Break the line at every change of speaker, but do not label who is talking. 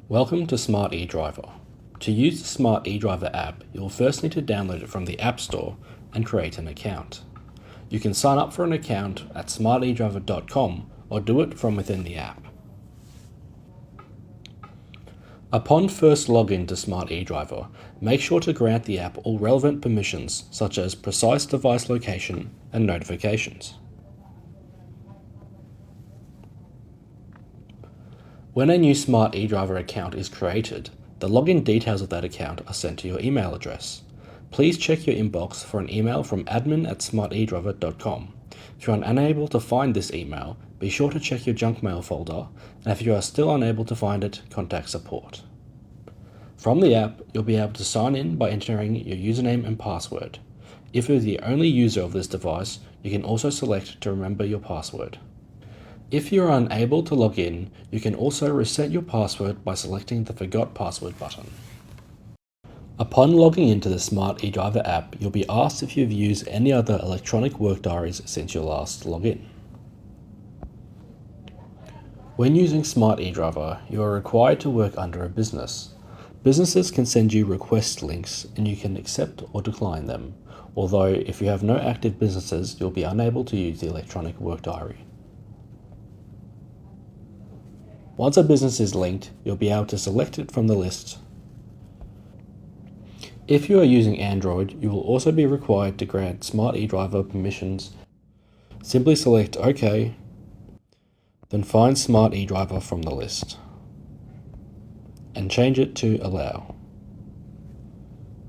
Welcome to Smart eDriver. To use the Smart eDriver app, you'll first need to download it from the App Store and create an account. You can sign up for an account at smartedriver.com or do it from within the app. Upon first login to Smart eDriver, make sure to grant the app all relevant permissions such as precise device location and notifications. When a new Smart eDriver account is created, the login details of that account are sent to your email address. Please check your inbox for an email from admin@smartedriver.com. If you are unable to find this email, be sure to check your junk mail folder, and if you are still unable to find it, contact support. From the app, you'll be able to sign in by entering your username and password. If you're the only user of this device, you can also select to remember your password. If you are unable to log in, you can also reset your password by selecting the Forgot Password button. Upon logging into the Smart eDriver app, you'll be asked if you've used any other electronic work diaries since your last login. When using Smart eDriver, you are required to work under a business. Businesses can send you request links and you can accept or decline them, although if you have no active businesses, you'll be unable to use the electronic work diary. Once a business is linked, you'll be able to select it from the list. If you are using Android, you will also be required to grant Smart eDriver permissions. Simply select OK, then find Smart eDriver from the list, and change it to Allow.